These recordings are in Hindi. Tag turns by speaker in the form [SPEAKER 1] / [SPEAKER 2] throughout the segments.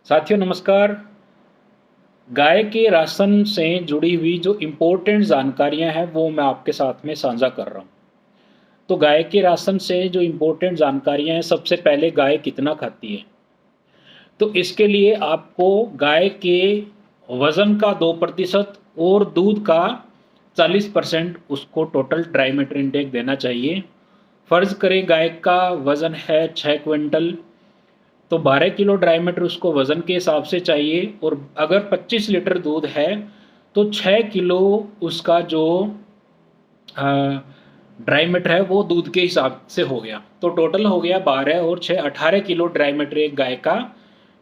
[SPEAKER 1] साथियों नमस्कार। गाय के राशन से जुड़ी हुई जो इम्पोर्टेंट जानकारियां हैं वो मैं आपके साथ में साझा कर रहा हूं। तो गाय के राशन से जो इम्पोर्टेंट जानकारियां हैं, सबसे पहले गाय कितना खाती है। तो इसके लिए आपको गाय के वज़न का 2% और दूध का 40% उसको टोटल ड्राई मैटर इंटेक देना चाहिए। फ़र्ज़ करें गाय का वज़न है 6 क्विंटल, तो 12 किलो ड्राई मैटर उसको वज़न के हिसाब से चाहिए। और अगर 25 लीटर दूध है तो 6 किलो उसका जो ड्राई मैटर है वो दूध के हिसाब से हो गया। तो टोटल हो गया 12 और 6 18 किलो ड्राई मैटर एक गाय का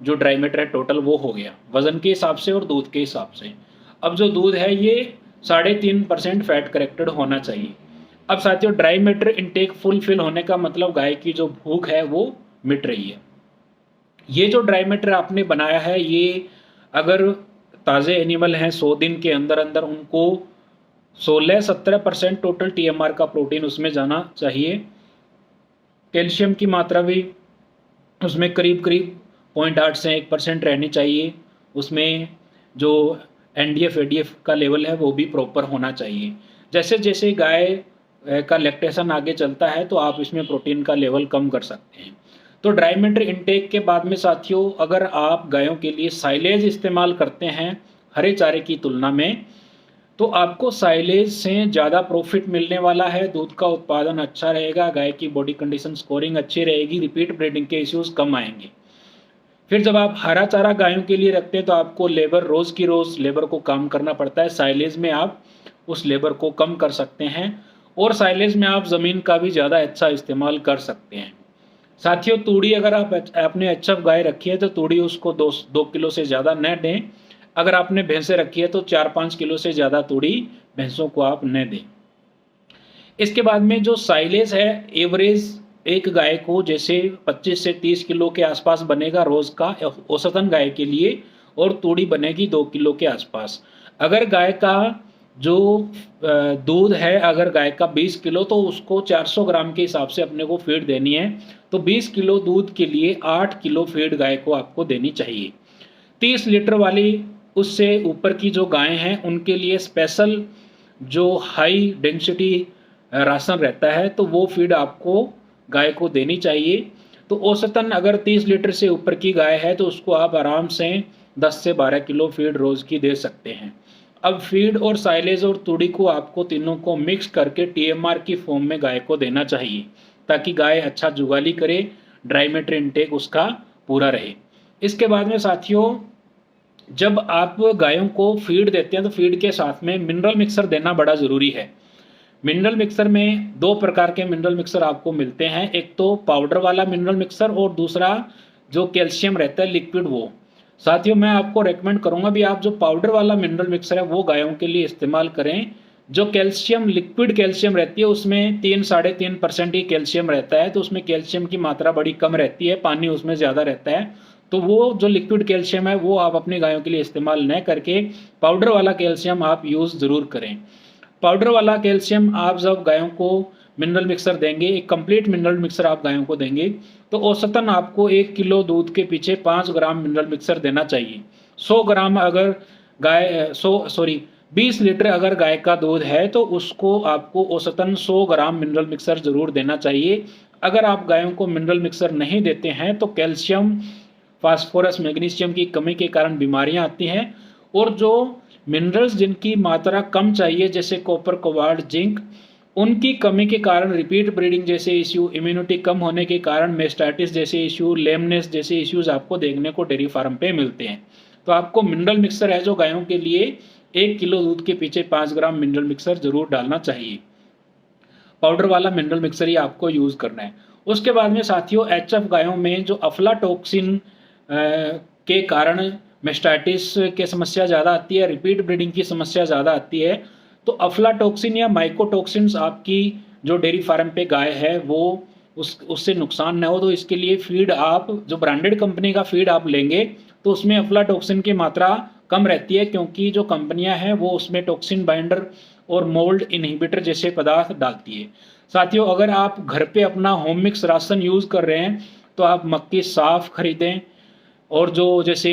[SPEAKER 1] जो ड्राई मैटर है टोटल वो हो गया वज़न के हिसाब से और दूध के हिसाब से। अब जो दूध है ये 3.5% फैट करेक्टेड होना चाहिए। अब साथियों, ड्राई मैटर इनटेक फुलफिल होने का मतलब गाय की जो भूख है वो मिट रही है। ये जो ड्राई मैटर आपने बनाया है, ये अगर ताज़े एनिमल हैं 100 दिन के अंदर अंदर उनको 16-17% टोटल टीएमआर का प्रोटीन उसमें जाना चाहिए। कैल्शियम की मात्रा भी उसमें करीब करीब 0.8 से 1% रहनी चाहिए। उसमें जो एनडीएफ एडीएफ का लेवल है वो भी प्रॉपर होना चाहिए। जैसे जैसे गाय का लैक्टेशन आगे चलता है तो आप इसमें प्रोटीन का लेवल कम कर सकते हैं। तो ड्राई मैटर इनटेक के बाद में साथियों, अगर आप गायों के लिए साइलेज इस्तेमाल करते हैं हरे चारे की तुलना में, तो आपको साइलेज से ज़्यादा प्रॉफिट मिलने वाला है। दूध का उत्पादन अच्छा रहेगा, गाय की बॉडी कंडीशन स्कोरिंग अच्छी रहेगी, रिपीट ब्रीडिंग के इश्यूज कम आएंगे। फिर जब आप हरा चारा गायों के लिए रखते हैं तो आपको लेबर रोज़ की रोज़ लेबर को काम करना पड़ता है। साइलेज में आप उस लेबर को कम कर सकते हैं और साइलेज में आप ज़मीन का भी ज़्यादा अच्छा इस्तेमाल कर सकते हैं। साथियों, तूड़ी अगर आप आपने एचएफ गाय रखी है तो तूड़ी उसको 2 किलो से ज़्यादा न दें। अगर आपने भैंसें रखी है तो 4-5 किलो से ज़्यादा तूड़ी भैंसों को आप न दें। इसके बाद में जो साइलेज है, एवरेज एक गाय को जैसे 25 से 30 किलो के आसपास बनेगा रोज़ का औसतन गाय के लिए, और तूड़ी बनेगी 2 किलो के आसपास। अगर गाय का जो दूध है, अगर गाय का 20 किलो तो उसको 400 ग्राम के हिसाब से अपने को फीड देनी है। तो 20 किलो दूध के लिए 8 किलो फीड गाय को आपको देनी चाहिए। 30 लीटर वाली उससे ऊपर की जो गाय हैं उनके लिए स्पेशल जो हाई डेंसिटी राशन रहता है तो वो फीड आपको गाय को देनी चाहिए। तो औसतन अगर 30 लीटर से ऊपर की गाय है तो उसको आप आराम से 10 से 12 किलो फीड रोज़ की दे सकते हैं। अब फीड और साइलेज और तूड़ी को आपको तीनों को मिक्स करके टीएमआर की फॉर्म में गाय को देना चाहिए ताकि गाय अच्छा जुगाली करे, ड्राई मैटर इनटेक उसका पूरा रहे। इसके बाद में साथियों, जब आप गायों को फीड देते हैं तो फीड के साथ में मिनरल मिक्सर देना बड़ा ज़रूरी है। मिनरल मिक्सर में 2 प्रकार के मिनरल मिक्सर आपको मिलते हैं, एक तो पाउडर वाला मिनरल मिक्सर और दूसरा जो कैल्शियम रहता है लिक्विड वो। साथियों, मैं आपको रेकमेंड करूंगा भी आप जो पाउडर वाला मिनरल मिक्सर है वो गायों के लिए इस्तेमाल करें। जो कैल्शियम लिक्विड कैल्शियम रहती है उसमें 3-3.5% ही कैल्शियम रहता है, तो उसमें कैल्शियम की मात्रा बड़ी कम रहती है, पानी उसमें ज़्यादा रहता है। तो वो जो लिक्विड कैल्शियम है वो आप अपनी गायों के लिए इस्तेमाल न करके पाउडर वाला कैल्शियम आप यूज़ ज़रूर करें। पाउडर वाला कैल्शियम आप जब गायों को मिनरल मिक्सर देंगे, एक कंप्लीट मिनरल मिक्सर आप गायों को देंगे, तो औसतन आपको 1 किलो दूध के पीछे 5 ग्राम मिनरल मिक्सर देना चाहिए। 100 ग्राम अगर गाय 20 लीटर अगर गाय का दूध है तो उसको आपको औसतन 100 ग्राम मिनरल मिक्सर ज़रूर देना चाहिए। अगर आप गायों को मिनरल मिक्सर नहीं देते हैं तो कैल्शियम, फास्फोरस, मैग्नीशियम की कमी के कारण बीमारियां आती हैं, और जो मिनरल्स जिनकी मात्रा कम चाहिए जैसे कॉपर, कोबाल्ट, जिंक, उनकी कमी के कारण रिपीट ब्रीडिंग जैसे इश्यू, इम्यूनिटी कम होने के कारण मेस्टाइटिस जैसे इश्यू, लेमनेस जैसे इश्यूज आपको देखने को डेयरी फार्म पे मिलते हैं। तो आपको मिनरल मिक्सर है जो गायों के लिए 1 किलो दूध के पीछे 5 ग्राम मिनरल मिक्सर जरूर डालना चाहिए। पाउडर वाला मिनरल मिक्सर ही आपको यूज़ करना है। उसके बाद में साथियों, एचएफ गायों में जो अफ्लाटॉक्सिन के कारण मेस्टाइटिस की समस्या ज़्यादा आती है, रिपीट ब्रीडिंग की समस्या ज़्यादा आती है। तो अफ्लाटॉक्सिन या माइकोटॉक्सिन्स आपकी जो डेयरी फार्म पे गाय है वो उससे नुकसान न हो, तो इसके लिए फीड आप जो ब्रांडेड कंपनी का फीड आप लेंगे तो उसमें अफ्लाटॉक्सिन की मात्रा कम रहती है, क्योंकि जो कंपनियां हैं वो उसमें टॉक्सिन बाइंडर और मोल्ड इनहिबिटर जैसे पदार्थ डालती है। साथियों, अगर आप घर पे अपना होम मिक्स राशन यूज़ कर रहे हैं तो आप मक्की साफ खरीदें, और जो जैसे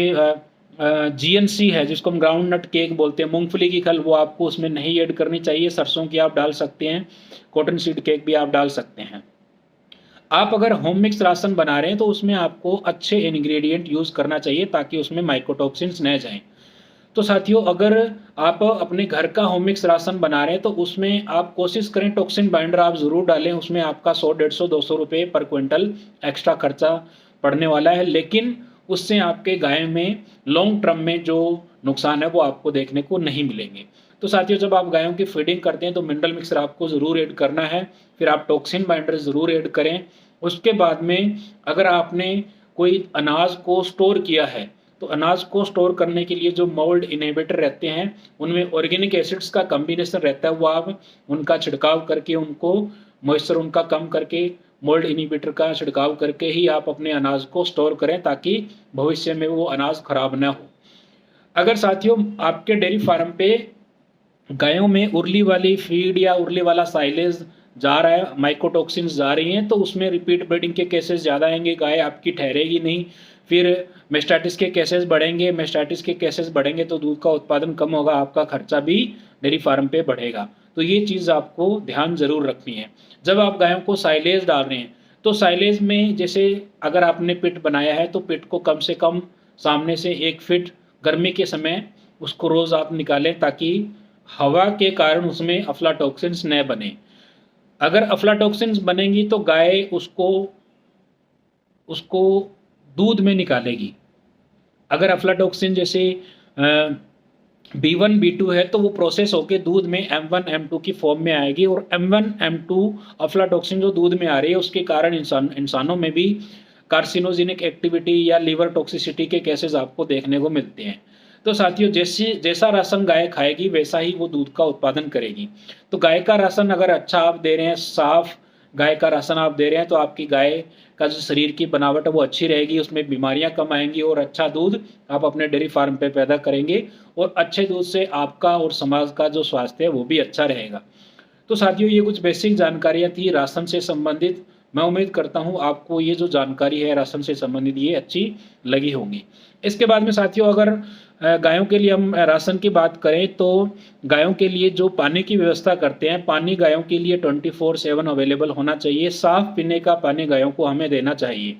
[SPEAKER 1] GNC है जिसको हम ग्राउंड नट केक बोलते हैं, मूंगफली की खल, वो आपको उसमें नहीं ऐड करनी चाहिए। सरसों की आप डाल सकते हैं, कॉटन सीड केक भी आप डाल सकते हैं। आप अगर होम मिक्स राशन बना रहे हैं तो उसमें आपको अच्छे इंग्रेडिएंट यूज़ करना चाहिए ताकि उसमें माइकोटॉक्सिन्स न जाएं। तो साथियों, अगर आप अपने घर का होम मिक्स राशन बना रहे हैं तो उसमें आप कोशिश करें टॉक्सिन बाइंडर आप ज़रूर डालें। उसमें आपका 100, 150, 200 रुपये पर क्विंटल एक्स्ट्रा खर्चा पड़ने वाला है, लेकिन उससे आपके गाय में लॉन्ग टर्म में जो नुकसान है वो आपको देखने को नहीं मिलेंगे। तो साथियों, जब आप गायों की फीडिंग करते हैं तो मिनरल मिक्सर आपको ज़रूर ऐड करना है, फिर आप टॉक्सिन बाइंडर ज़रूर ऐड करें। उसके बाद में अगर आपने कोई अनाज को स्टोर किया है तो अनाज को स्टोर करने के लिए जो मोल्ड इनहिबिटर रहते हैं उनमें ऑर्गेनिक एसिड्स का कम्बिनेशन रहता है, वो आप उनका छिड़काव करके, उनको मॉइस्चर उनका कम करके, मोल्ड इनहिबिटर का छिड़काव करके ही आप अपने अनाज को स्टोर करें ताकि भविष्य में वो अनाज खराब ना हो। अगर साथियों आपके डेयरी फार्म पे गायों में उर्ली वाली फीड या उर्ली वाला साइलेज जा रहा है, माइकोटॉक्सिन्स जा रही हैं, तो उसमें रिपीट ब्रीडिंग के केसेस ज़्यादा आएंगे, गाय आपकी ठहरेगी नहीं। फिर मेस्टाइटिस के केसेस बढ़ेंगे, मेस्टाइटिस के केसेस बढ़ेंगे तो दूध का उत्पादन कम होगा, आपका खर्चा भी डेयरी फार्म पे बढ़ेगा। तो ये चीज़ आपको ध्यान ज़रूर रखनी है। जब आप गायों को साइलेज डाल रहे हैं तो साइलेज में जैसे अगर आपने पिट बनाया है तो पिट को कम से कम सामने से 1 फीट गर्मी के समय उसको रोज़ आप निकालें ताकि हवा के कारण उसमें अफ्लाटॉक्सिन्स न बने। अगर अफ्लाटॉक्सिन्स बनेंगी तो गाय उसको उसको दूध में निकालेगी। अगर अफ्लाटॉक्सिन जैसे B1 B2 है तो वो प्रोसेस होकर दूध में M1 M2 की फॉर्म में आएगी, और M1 M2 अफ्लाटॉक्सिन जो दूध में आ रही है उसके कारण इंसानों में भी कार्सिनोजेनिक एक्टिविटी या लीवर टॉक्सिसिटी के केसेस आपको देखने को मिलते हैं। तो साथियों, जैसा राशन गाय खाएगी वैसा ही वो दूध का उत्पादन करेगी। तो गाय का राशन अगर अच्छा आप दे रहे हैं, साफ गाय का राशन आप दे रहे हैं, तो आपकी गाय का जो शरीर की बनावट है वो अच्छी रहेगी, उसमें बीमारियां कम आएंगी और अच्छा दूध आप अपने डेयरी फार्म पे पैदा करेंगे, और अच्छे दूध से आपका और समाज का जो स्वास्थ्य है वो भी अच्छा रहेगा। तो साथियों, ये कुछ बेसिक जानकारियां थी राशन से संबंधित। मैं उम्मीद करता हूं आपको ये जो जानकारी है राशन से संबंधित ये अच्छी लगी होगी। इसके बाद में साथियों, अगर गायों के लिए हम राशन की बात करें तो गायों के लिए जो पानी की व्यवस्था करते हैं, पानी गायों के लिए 24/7 अवेलेबल होना चाहिए। साफ पीने का पानी गायों को हमें देना चाहिए।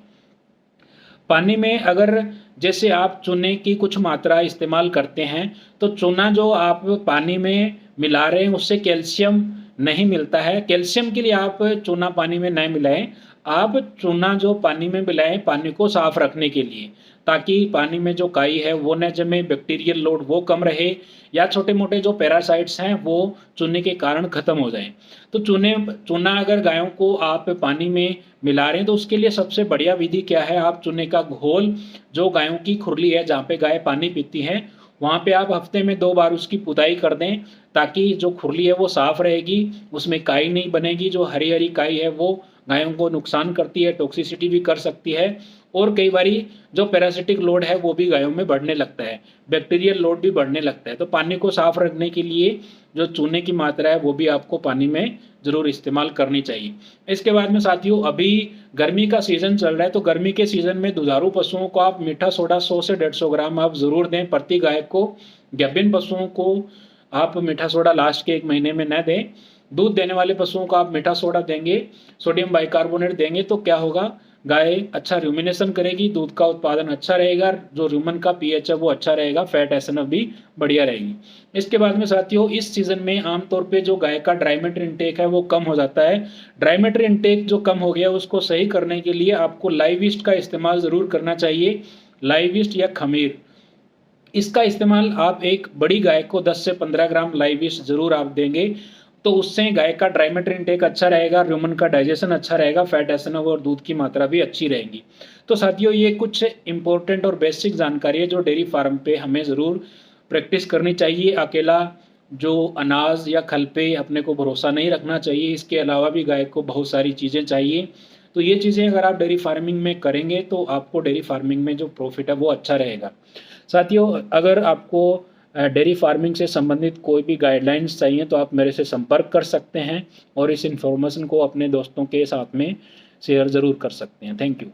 [SPEAKER 1] पानी में अगर जैसे आप चूने की कुछ मात्रा इस्तेमाल करते हैं तो चूना जो आप पानी में मिला रहे हैं उससे कैल्शियम नहीं मिलता है। कैल्शियम के लिए आप चूना पानी में नहीं मिलाएं, आप चूना जो पानी में मिलाएं पानी को साफ रखने के लिए, ताकि पानी में जो काई है वो न जमे, बैक्टीरियल लोड वो कम रहे, या छोटे मोटे जो पैरासाइट्स हैं वो चूने के कारण खत्म हो जाएं। तो चूना अगर गायों को आप पानी में मिला रहे हैं तो उसके लिए सबसे बढ़िया विधि क्या है, आप चूने का घोल जो गायों की खुरली है जहाँ पे गाय पानी पीती हैं वहाँ पे आप हफ्ते में 2 बार उसकी पुताई कर दें, ताकि जो खुरली है वो साफ रहेगी, उसमें काई नहीं बनेगी। जो हरी हरी काई है वो गायों को नुकसान करती है, टॉक्सिसिटी भी कर सकती है, और कई बारी जो पैरासिटिक लोड है वो भी गायों में बढ़ने लगता है, बैक्टीरियल लोड भी बढ़ने लगता है। तो पानी को साफ रखने के लिए जो चूने की मात्रा है वो भी आपको पानी में जरूर इस्तेमाल करनी चाहिए। इसके बाद में साथियों, अभी गर्मी का सीजन चल रहा है तो गर्मी के सीजन में दुधारू पशुओं को आप मीठा सोडा 100 से 150 ग्राम आप जरूर दें प्रति गाय को। गाभिन पशुओं को आप मीठा सोडा लास्ट के 1 महीने में न दें। दूध देने वाले पशुओं को आप मीठा सोडा देंगे, सोडियम बाइकार्बोनेट देंगे तो क्या होगा, गाय अच्छा रूमिनेशन करेगी, दूध का उत्पादन अच्छा रहेगा, जो रूमन का पीएच है वो अच्छा रहेगा, फैट एसएनएफ भी बढ़िया रहेगी। इसके बाद में साथियों, इस सीजन में आमतौर पे जो गाय का ड्राई मैटर इंटेक है वो कम हो जाता है। ड्राई मैटर इंटेक जो कम हो गया उसको सही करने के लिए आपको लाइव ईस्ट का इस्तेमाल जरूर करना चाहिए। लाइव ईस्ट या खमीर, इसका इस्तेमाल आप एक बड़ी गाय को 10 से 15 ग्राम लाइव ईस्ट जरूर आप देंगे, तो उससे गाय का ड्राई मैटर इंटेक अच्छा रहेगा, रूमन का डाइजेशन अच्छा रहेगा, फैट एसएनएफ और दूध की मात्रा भी अच्छी रहेगी। तो साथियों, ये कुछ इंपॉर्टेंट और बेसिक जानकारी है जो डेयरी फार्म पे हमें ज़रूर प्रैक्टिस करनी चाहिए। अकेला जो अनाज या खल पे अपने को भरोसा नहीं रखना चाहिए, इसके अलावा भी गाय को बहुत सारी चीज़ें चाहिए। तो ये चीज़ें अगर आप डेयरी फार्मिंग में करेंगे तो आपको डेयरी फार्मिंग में जो प्रॉफिट है वो अच्छा रहेगा। साथियों, अगर आपको डेयरी फार्मिंग से संबंधित कोई भी गाइडलाइंस चाहिए तो आप मेरे से संपर्क कर सकते हैं और इस इन्फॉर्मेशन को अपने दोस्तों के साथ में शेयर ज़रूर कर सकते हैं। Thank you.